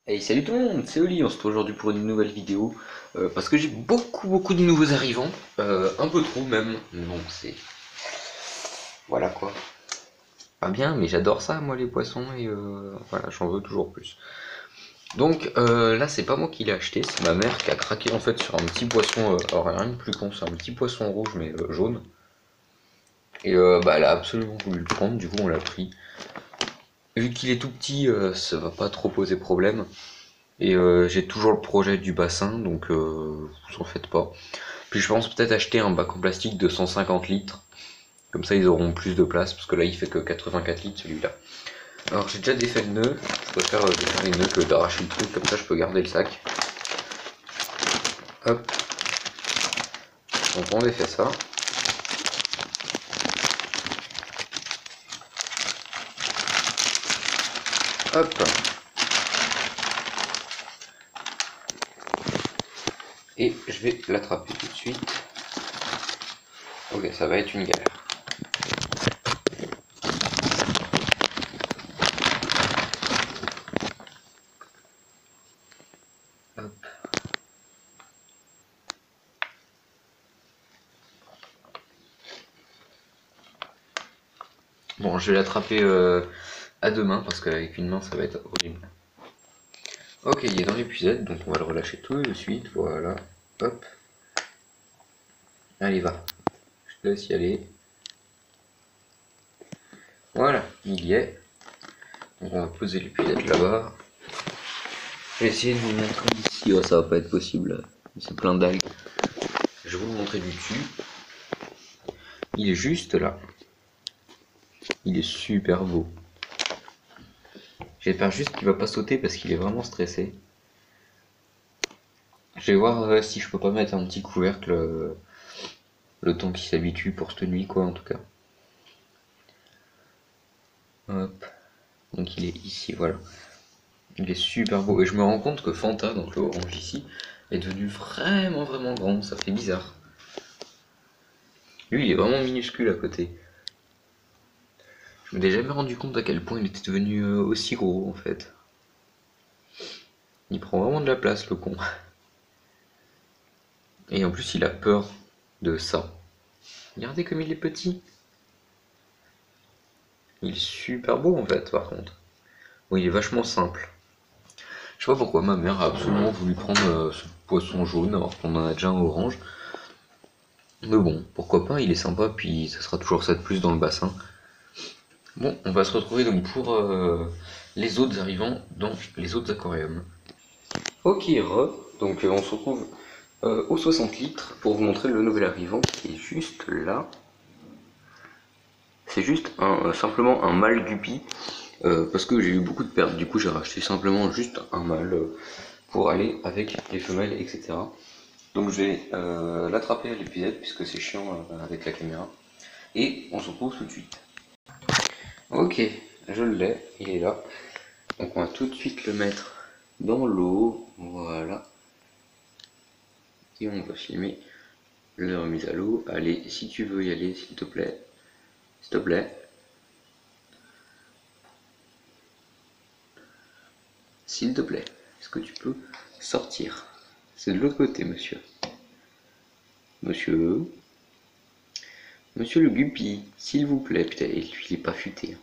Hey, salut tout le monde, c'est Oli, on se retrouve aujourd'hui pour une nouvelle vidéo parce que j'ai beaucoup de nouveaux arrivants, un peu trop même, donc c'est... Voilà quoi. Pas bien, mais j'adore ça moi les poissons et voilà, j'en veux toujours plus. Donc là c'est pas moi qui l'ai acheté, c'est ma mère qui a craqué en fait sur un petit poisson, alors rien de plus con, c'est un petit poisson rouge mais jaune. Et bah elle a absolument voulu le prendre, du coup on l'a pris. Vu qu'il est tout petit, ça va pas trop poser problème. Et j'ai toujours le projet du bassin, donc vous en faites pas. Puis je pense peut-être acheter un bac en plastique de 150 litres. Comme ça ils auront plus de place, parce que là il fait que 84 litres celui-là. Alors j'ai déjà défait le nœud, je préfère défaire les nœuds que d'arracher le truc, comme ça je peux garder le sac. Hop. Donc on défait ça. Hop. Et je vais l'attraper tout de suite. Ok, ça va être une galère. Hop. Bon, je vais l'attraper à deux mains parce qu'avec une main ça va être horrible. Ok, il est dans l'épuisette, donc on va le relâcher tout de suite, voilà. Hop. Allez, va. Je te laisse y aller. Voilà, il y est. Donc on va poser l'épuisette là-bas. Je vais essayer de vous le montrer d'ici. Oh, ça va pas être possible. C'est plein d'algues. Je vais vous le montrer du dessus. Il est juste là. Il est super beau. J'espère juste qu'il va pas sauter parce qu'il est vraiment stressé. Je vais voir si je peux pas mettre un petit couvercle le temps qu'il s'habitue pour cette nuit, quoi, en tout cas. Hop. Donc il est ici, voilà. Il est super beau. Et je me rends compte que Fanta, donc le orange ici, est devenu vraiment grand. Ça fait bizarre. Lui, il est vraiment minuscule à côté. Je m'étais jamais rendu compte à quel point il était devenu aussi gros, en fait. Il prend vraiment de la place, le con. Et en plus, il a peur de ça. Regardez comme il est petit. Il est super beau, en fait, par contre. Bon, il est vachement simple. Je sais pas pourquoi ma mère a absolument voulu prendre ce poisson jaune, alors qu'on en a déjà un orange. Mais bon, pourquoi pas, il est sympa, puis ça sera toujours ça de plus dans le bassin. Bon, on va se retrouver donc pour les autres arrivants dans les autres aquariums. Ok, donc on se retrouve aux 60 litres pour vous montrer le nouvel arrivant qui est juste là. C'est juste simplement un mâle guppy parce que j'ai eu beaucoup de pertes, du coup j'ai racheté simplement juste un mâle pour aller avec les femelles, etc. Donc je vais l'attraper à l'épuisette puisque c'est chiant avec la caméra. Et on se retrouve tout de suite. Ok, je l'ai, il est là. Donc on va tout de suite le mettre dans l'eau, voilà. Et on va filmer la remise à l'eau. Allez, si tu veux y aller, s'il te plaît. S'il te plaît. S'il te plaît. Est-ce que tu peux sortir? C'est de l'autre côté, monsieur. Monsieur. Monsieur le guppy, s'il vous plaît. Putain, et lui, il est pas futé. Hein.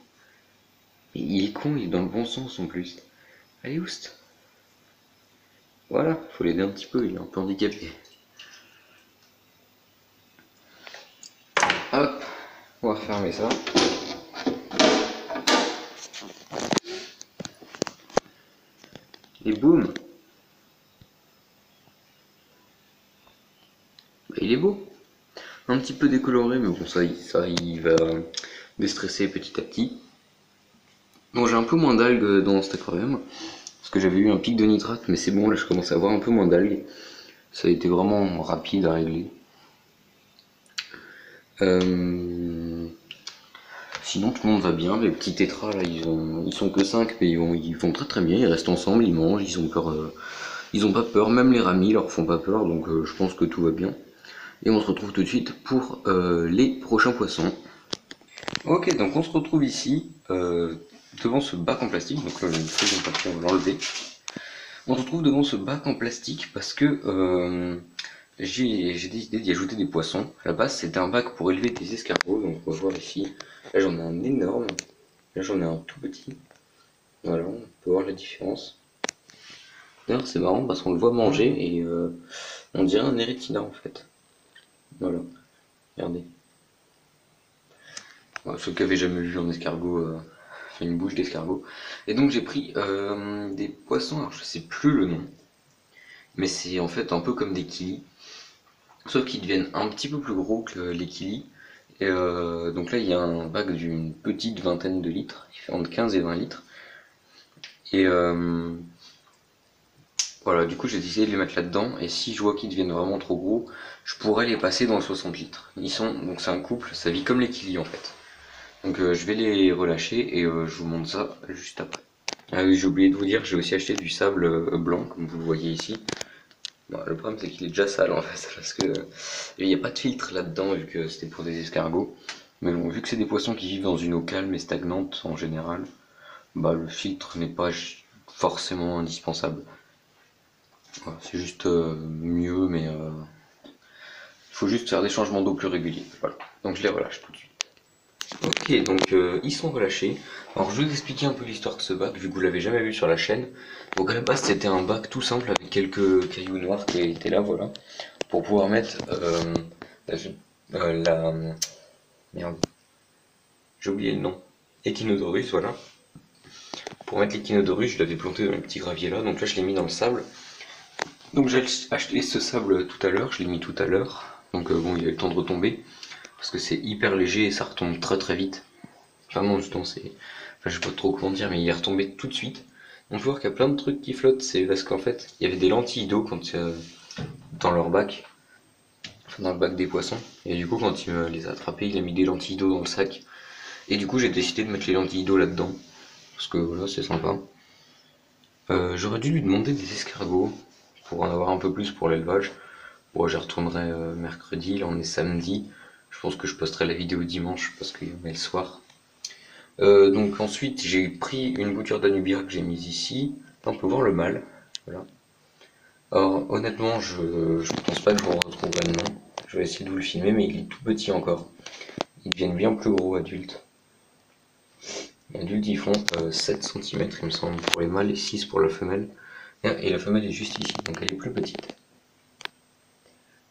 Et il est con, il est dans le bon sens en plus. Allez, oust. Voilà, faut l'aider un petit peu, il est un peu handicapé. Hop, on va fermer ça. Et boum. Bah, il est beau. Un petit peu décoloré, mais bon, ça il va déstresser petit à petit. Bon, j'ai un peu moins d'algues dans cet aquarium, parce que j'avais eu un pic de nitrate, mais c'est bon, là je commence à avoir un peu moins d'algues. Ça a été vraiment rapide à régler. Sinon tout le monde va bien, les petits tétras là ils sont que 5 mais ils vont très bien, ils restent ensemble, ils mangent, ils ont peur, ils ont pas peur, même les ramis leur font pas peur, donc je pense que tout va bien. Et on se retrouve tout de suite pour les prochains poissons. Ok, donc on se retrouve ici devant ce bac en plastique, donc le feuille en papier on va l'enlever. On se retrouve devant ce bac en plastique parce que j'ai décidé d'y ajouter des poissons. À la base, c'était un bac pour élever des escargots, donc on va voir ici. Là, j'en ai un énorme, là, j'en ai un tout petit. Voilà, on peut voir la différence. D'ailleurs, c'est marrant parce qu'on le voit manger et on dirait un érétina en fait. Voilà, regardez. Voilà, ceux qui avaient jamais vu un escargot, fait une bouche d'escargot. Et donc j'ai pris des poissons, alors je sais plus le nom, mais c'est en fait un peu comme des kilis, sauf qu'ils deviennent un petit peu plus gros que les kilis. Et donc là il y a un bac d'une petite vingtaine de litres, il fait entre 15 et 20 litres. Et voilà, du coup j'ai décidé de les mettre là-dedans, et si je vois qu'ils deviennent vraiment trop gros, je pourrais les passer dans le 60 litres. Donc c'est un couple, ça vit comme les kilis en fait. Donc je vais les relâcher et je vous montre ça juste après. Ah oui, j'ai oublié de vous dire, j'ai aussi acheté du sable blanc, comme vous le voyez ici. Bon, le problème c'est qu'il est déjà sale en fait, parce que il n'y a pas de filtre là-dedans vu que c'était pour des escargots. Mais bon, vu que c'est des poissons qui vivent dans une eau calme et stagnante en général, bah le filtre n'est pas forcément indispensable. Voilà, c'est juste mieux, mais il faut juste faire des changements d'eau plus réguliers. Voilà. Donc je les relâche tout de suite. Ok, donc ils sont relâchés. Alors je vais vous expliquer un peu l'histoire de ce bac, vu que vous l'avez jamais vu sur la chaîne. Donc à la base c'était un bac tout simple avec quelques cailloux noirs qui étaient là, voilà, pour pouvoir mettre la... Merde, j'ai oublié le nom. Echinodorus, voilà. Pour mettre l'Echinodorus, je l'avais planté dans les petits graviers là, donc là je l'ai mis dans le sable. Donc j'ai acheté ce sable tout à l'heure, je l'ai mis tout à l'heure. Donc bon, il a eu le temps de retomber, parce que c'est hyper léger et ça retombe très très vite. Enfin non, justement, c'est... Enfin, je sais pas trop comment dire, mais il est retombé tout de suite. On peut voir qu'il y a plein de trucs qui flottent, c'est parce qu'en fait, il y avait des lentilles d'eau dans leur bac, enfin, dans le bac des poissons. Et du coup, quand il me les a attrapés, il a mis des lentilles d'eau dans le sac. Et du coup, j'ai décidé de mettre les lentilles d'eau là-dedans, parce que voilà, c'est sympa. J'aurais dû lui demander des escargots, pour en avoir un peu plus pour l'élevage. Bon, j'y retournerai mercredi, là on est samedi. Je pense que je posterai la vidéo dimanche, parce qu'il y en a le soir. Donc ensuite j'ai pris une bouture d'Anubia que j'ai mise ici. Là, on peut voir le mâle. Voilà. Alors honnêtement je pense pas que je vous retrouverai le nom. Je vais essayer de vous le filmer, mais il est tout petit encore. Ils deviennent bien plus gros adultes. Les adultes ils font 7 cm il me semble pour les mâles et 6 pour la femelle. Et la femelle est juste ici, donc elle est plus petite.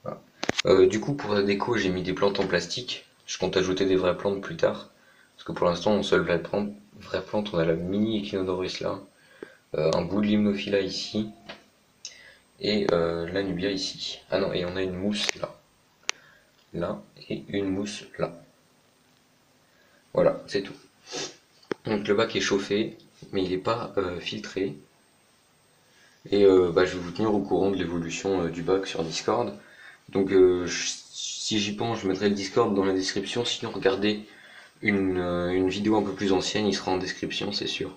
Voilà. Du coup pour la déco j'ai mis des plantes en plastique. Je compte ajouter des vraies plantes plus tard. Parce que pour l'instant, mon seule vraie plante, on a la mini Echinodorus là, un bout de Limnophila ici, et l'Anubia ici. Ah non, et on a une mousse là, et une mousse là. Voilà, c'est tout. Donc le bac est chauffé, mais il n'est pas filtré. Et bah, je vais vous tenir au courant de l'évolution du bac sur Discord. Donc si j'y pense, je mettrai le Discord dans la description, sinon regardez une vidéo un peu plus ancienne, il sera en description, c'est sûr.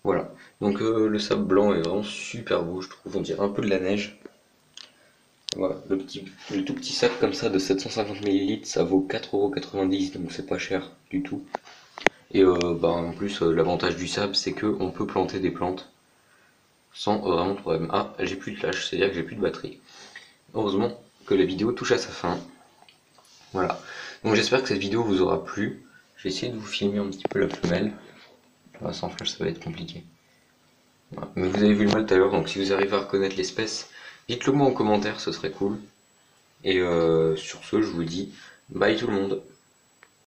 Voilà, donc le sable blanc est vraiment super beau, je trouve, on dirait un peu de la neige. Voilà, le tout petit sac comme ça de 750 ml, ça vaut 4,90 €, donc c'est pas cher du tout. Et bah, en plus, l'avantage du sable, c'est qu'on peut planter des plantes sans vraiment de problème. Ah, j'ai plus de flash, c'est-à-dire que j'ai plus de batterie. Heureusement que la vidéo touche à sa fin. Voilà, donc j'espère que cette vidéo vous aura plu. Je vais essayer de vous filmer un petit peu la femelle. Sans flash, ça va être compliqué. Voilà. Mais vous avez vu le mâle tout à l'heure, donc si vous arrivez à reconnaître l'espèce, dites-le moi en commentaire, ce serait cool. Et sur ce, je vous dis bye tout le monde.